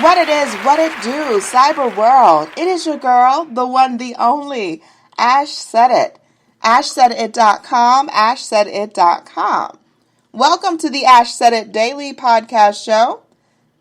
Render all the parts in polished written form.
What it is, what it do, cyber world. It is your girl, the one, the only, Ash Said It. AshSaidIt.com, AshSaidIt.com. Welcome to the Ash Said It Daily Podcast Show.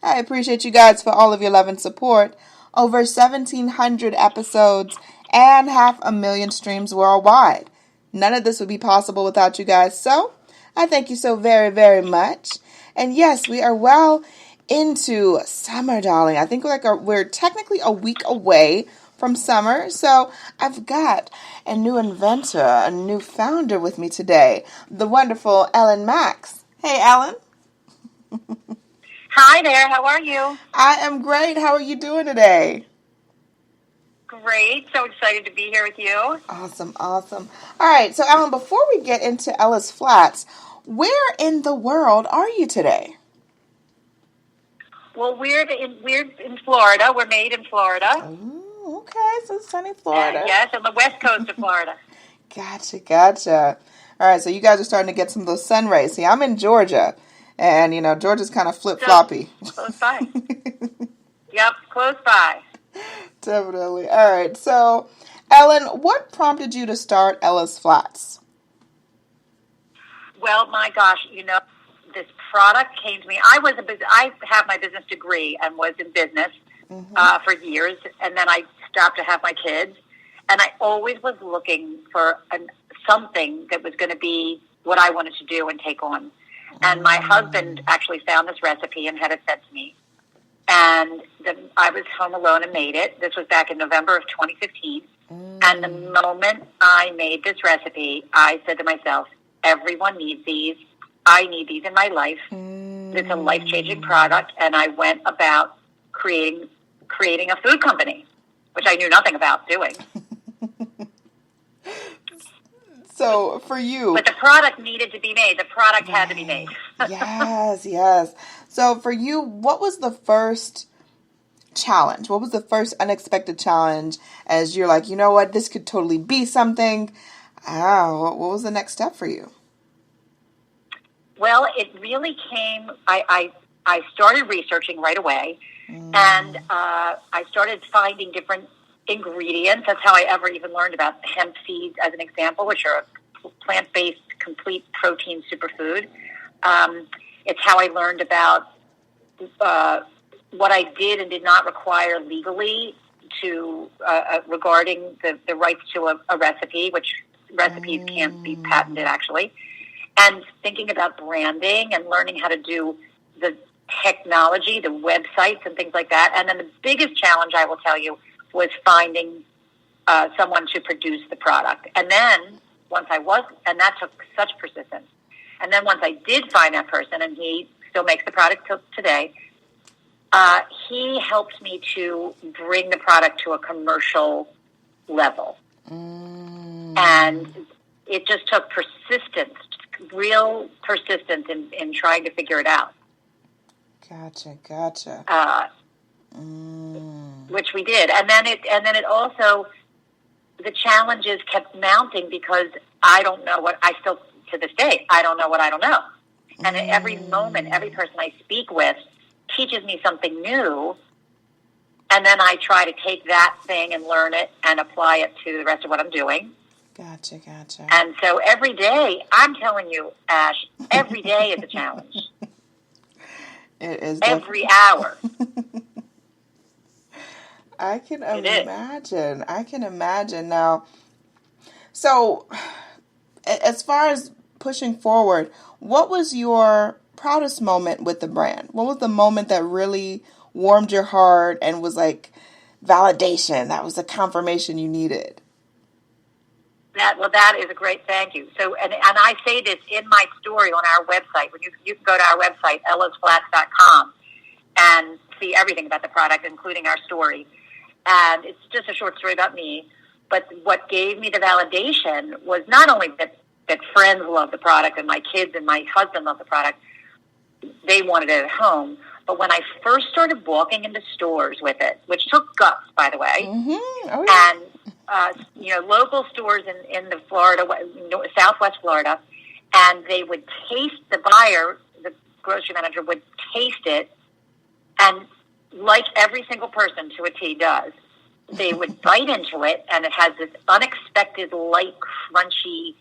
I appreciate you guys for all of your love and support. Over 1,700 episodes and 500,000 streams worldwide. None of this would be possible without you guys, so I thank you so very, very much. And yes, we are well into summer, darling. I think we're technically a week away from summer, so I've got a new inventor, a new founder with me today, the wonderful Ellen Max. Hey, Ellen. Hi there, how are you? I am great. How are you doing today? Great, so excited to be here with you. Awesome. All right, so Ellen, before we get into Ella's Flats, where in the world are you today? Well, we're in Florida. We're made in Florida. Oh, okay, so sunny Florida. Yes, on the west coast of Florida. Gotcha. All right, so you guys are starting to get some of those sun rays. See, I'm in Georgia, and, Georgia's kind of flip-floppy. So, close by. Yep, close by. Definitely. All right, so, Ellen, what prompted you to start Ella's Flats? Well, my gosh, this product came to me. I have my business degree and was in business for years, and then I stopped to have my kids, and I always was looking for something that was going to be what I wanted to do and take on. And my husband actually found this recipe and had it sent to me, and I was home alone and made it. This was back in November of 2015, and the moment I made this recipe, I said to myself, everyone needs these. I need these in my life. It's a life-changing product, and I went about creating a food company, which I knew nothing about doing. So for you... But the product needed to be made. The product had to be made. Yes. So for you, what was the first challenge? What was the first unexpected challenge as you're like, you know what, this could totally be something? What was the next step for you? Well, it really came, I started researching right away, and I started finding different ingredients. That's how I ever even learned about hemp seeds, as an example, which are a plant-based, complete protein superfood. It's how I learned about what I did and did not require legally regarding the rights to a recipe, which recipes can't be patented, actually. And thinking about branding and learning how to do the technology, the websites and things like that. And then the biggest challenge, I will tell you, was finding someone to produce the product. And then and that took such persistence. And then once I did find that person, and he still makes the product till today, he helped me to bring the product to a commercial level. And it just took persistence, real persistence in trying to figure it out. Gotcha. Which we did, and then it also, the challenges kept mounting because I don't know what I still to this day I don't know what I don't know, and at every moment, every person I speak with teaches me something new, and then I try to take that thing and learn it and apply it to the rest of what I'm doing. Gotcha. And so every day, I'm telling you, Ash, every day is a challenge. It is every hour. I can imagine now. So, as far as pushing forward, what was your proudest moment with the brand? What was the moment that really warmed your heart and was like validation? That was the confirmation you needed. That is a great thank you. So, and I say this in my story on our website. When you can go to our website, ellasflats.com, and see everything about the product, including our story. And it's just a short story about me. But what gave me the validation was not only that friends love the product and my kids and my husband love the product, they wanted it at home. But when I first started walking into stores with it, which took guts, by the way, Oh, yeah. and local stores in the Florida, Southwest Florida, and they would taste the buyer, the grocery manager would taste it, and like every single person to a T does, they would bite into it, and it has this unexpected, light, crunchy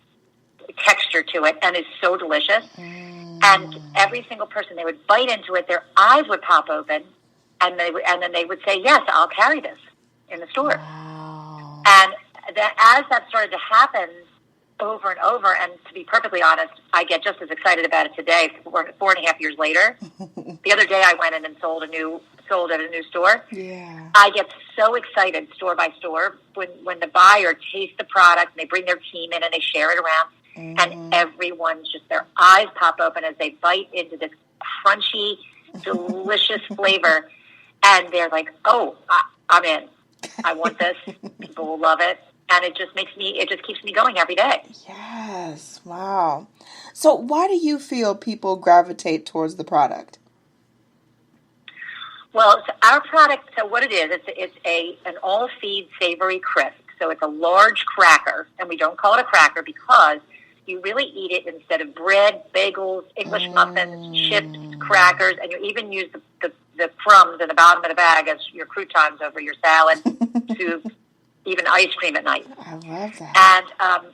texture to it, and is so delicious. And every single person, they would bite into it, their eyes would pop open, and then they would say, "Yes, I'll carry this in the store." Wow. And as that started to happen over and over, and to be perfectly honest, I get just as excited about it today, 4.5 years later. The other day I went in and sold at a new store. Yeah. I get so excited store by store when the buyer tastes the product and they bring their team in and they share it around, and everyone's just, their eyes pop open as they bite into this crunchy, delicious flavor, and they're like, "Oh, I'm in. I want this. People will love it." And it just keeps me going every day. Yes. Wow. So why do you feel people gravitate towards the product? Well, our product, so what it is, it's an all-feed savory crisp. So it's a large cracker, and we don't call it a cracker because you really eat it instead of bread, bagels, English muffins, chips, crackers, and you even use the crumbs in the bottom of the bag as your croutons over your salad, soup, even ice cream at night. I love that. And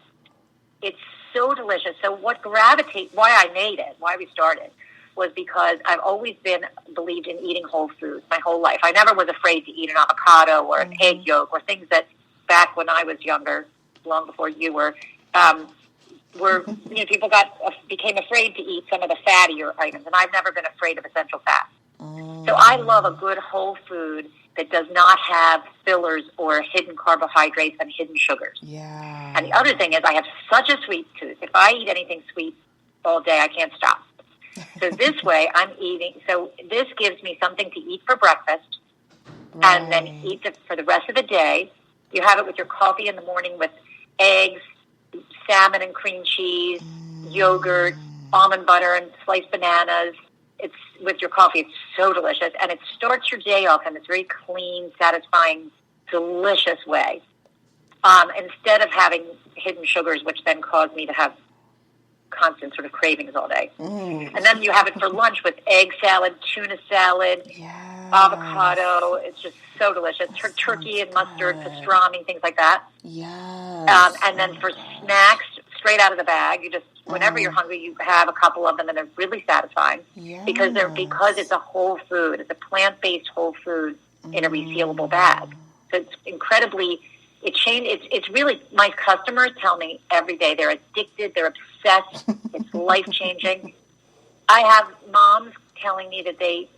it's so delicious. So why I made it, why we started, was because I've always believed in eating whole foods my whole life. I never was afraid to eat an avocado or an egg yolk or things that back when I was younger, long before you were people became afraid to eat some of the fattier items, and I've never been afraid of essential fats. So I love a good whole food that does not have fillers or hidden carbohydrates and hidden sugars. Yeah. And the other thing is I have such a sweet tooth. If I eat anything sweet all day, I can't stop. So this way this gives me something to eat for breakfast, and then eat it for the rest of the day. You have it with your coffee in the morning with eggs, salmon and cream cheese, yogurt, almond butter, and sliced bananas. It's with your coffee. It's so delicious, and it starts your day off in this very clean, satisfying, delicious way. Instead of having hidden sugars, which then cause me to have constant sort of cravings all day. And then you have it for lunch with egg salad, tuna salad, avocado. It's just so delicious. Turkey and mustard, pastrami, things like that. Yes. And then for snacks, straight out of the bag, you just, whenever you're hungry, you have a couple of them, and they're really satisfying because it's a whole food. It's a plant-based whole food in a resealable bag. So it's incredibly, it's really, my customers tell me every day they're addicted, they're obsessed, it's life-changing. I have moms telling me that they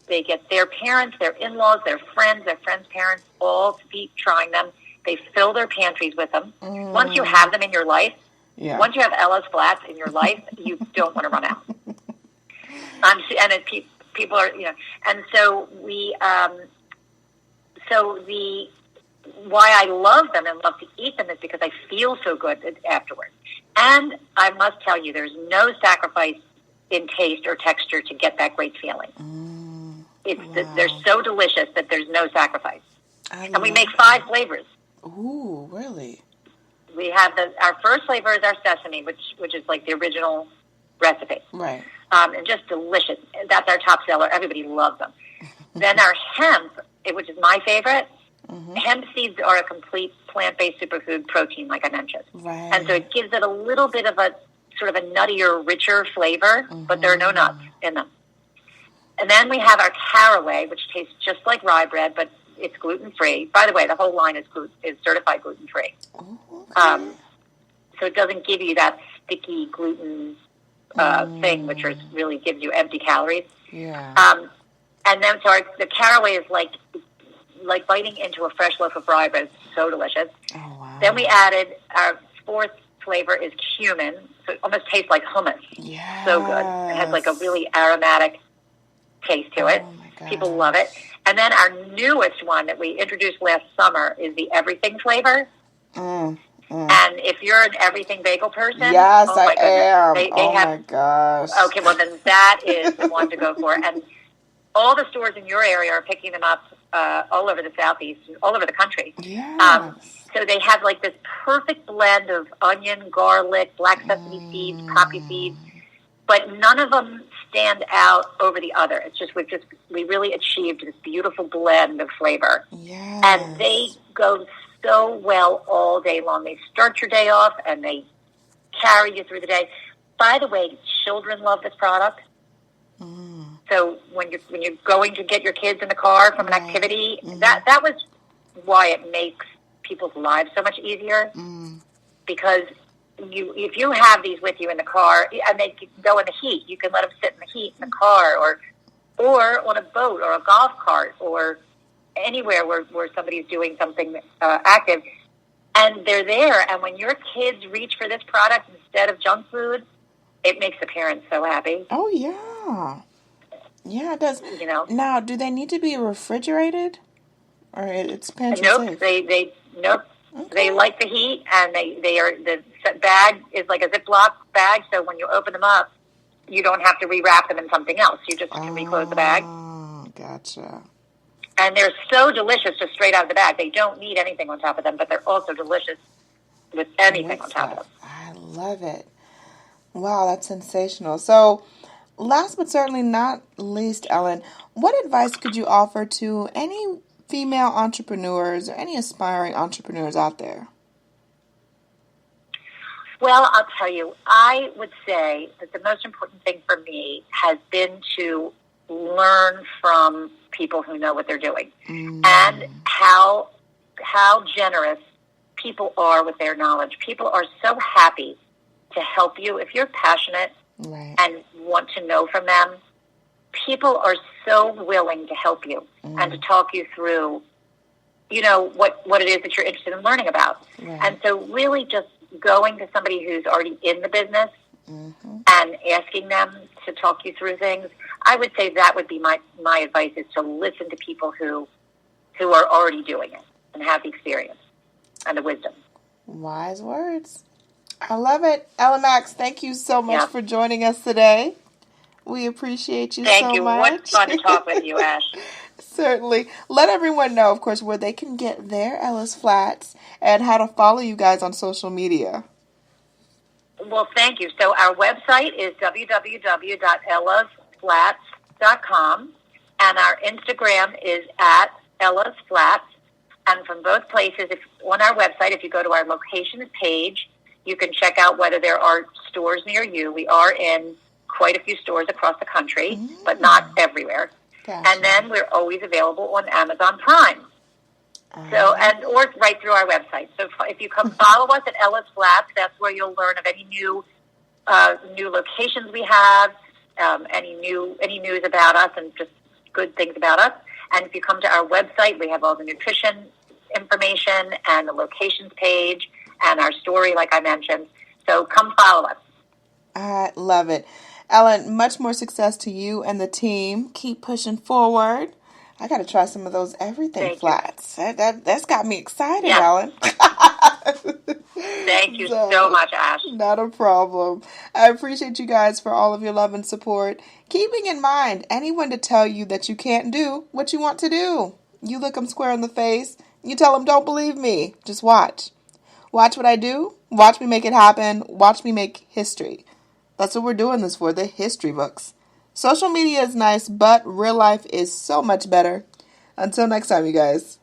get their parents, their in-laws, their friends' parents, all to be trying them. They fill their pantries with them. Once you have them in your life, once you have Ella's Flats in your life, you don't want to run out. People are, and so why I love them and love to eat them is because I feel so good afterwards. And I must tell you, there's no sacrifice in taste or texture to get that great feeling. They're so delicious that there's no sacrifice. And we make 5 flavors. Ooh, really? We have our first flavor is our sesame, which is like the original recipe. Right. And just delicious. That's our top seller. Everybody loves them. Then our hemp, which is my favorite. Hemp seeds are a complete plant-based superfood protein, like I mentioned. Right. And so it gives it a little bit of a sort of a nuttier, richer flavor, but there are no nuts in them. And then we have our caraway, which tastes just like rye bread, but it's gluten-free. By the way, the whole line is certified gluten-free. Okay. So it doesn't give you that sticky gluten thing, which really gives you empty calories. Yeah. And then the caraway is like biting into a fresh loaf of rye bread. It's so delicious. Oh, wow. Then we added our 4th flavor is cumin, so it almost tastes like hummus. Yes. So good. It has like a really aromatic taste to it. Oh my gosh. People love it. And then our newest one that we introduced last summer is the everything flavor. And if you're an everything bagel person, yes, oh my I am. They my gosh. Okay, well then that is the one to go for. And all the stores in your area are picking them up all over the Southeast, all over the country. Yes. So they have like this perfect blend of onion, garlic, black sesame seeds, poppy seeds, but none of them stand out over the other. It's just we really achieved this beautiful blend of flavor. Yes. And they go so well all day long. They start your day off and they carry you through the day. By the way, children love this product. So when you're going to get your kids in the car from an activity, that was why it makes people's lives so much easier. Because if you have these with you in the car, and they go in the heat, you can let them sit in the heat in the car, or on a boat, or a golf cart, or anywhere where somebody's doing something active, and they're there. And when your kids reach for this product instead of junk food, it makes the parents so happy. Oh yeah. Yeah, it does. You know. Now, do they need to be refrigerated, or it's pantry safe? Nope. Okay. They like the heat, and the bag is like a Ziploc bag. So when you open them up, you don't have to rewrap them in something else. You just can reclose the bag. Oh, gotcha. And they're so delicious just straight out of the bag. They don't need anything on top of them, but they're also delicious with anything on top of them. I love it. Wow, that's sensational. So, last but certainly not least, Ellen, what advice could you offer to any female entrepreneurs or any aspiring entrepreneurs out there? Well, I'll tell you, I would say that the most important thing for me has been to learn from people who know what they're doing and how generous people are with their knowledge. People are so happy to help you if you're passionate and want to know from them. People are so willing to help you and to talk you through, what it is that you're interested in learning about. And so really just going to somebody who's already in the business and asking them to talk you through things, I would say that would be my advice, is to listen to people who are already doing it and have the experience and the wisdom. Wise words. I love it. Ellen Max, thank you so much for joining us today. We appreciate you so much. Thank you. What's fun to talk with you, Ash. Certainly. Let everyone know, of course, where they can get their Ella's Flats and how to follow you guys on social media. Well, thank you. So our website is www.ellasflats.com, and our Instagram is @ellasflats. And from both places, on our website, if you go to our locations page, you can check out whether there are stores near you. We are in quite a few stores across the country, but not everywhere. Gotcha. And then we're always available on Amazon Prime. Or right through our website. So if you come follow us at Ella's Flats, that's where you'll learn of any new locations we have, any news about us, and just good things about us. And if you come to our website, we have all the nutrition information and the locations page and our story, like I mentioned. So come follow us. I love it. Ellen, much more success to you and the team. Keep pushing forward. I got to try some of those everything flats. That's got me excited, Ellen. Thank you so much, Ash. Not a problem. I appreciate you guys for all of your love and support. Keeping in mind, anyone to tell you that you can't do what you want to do. You look them square in the face. You tell them, don't believe me. Just watch. Watch what I do. Watch me make it happen. Watch me make history. That's what we're doing this for, the history books. Social media is nice, but real life is so much better. Until next time, you guys.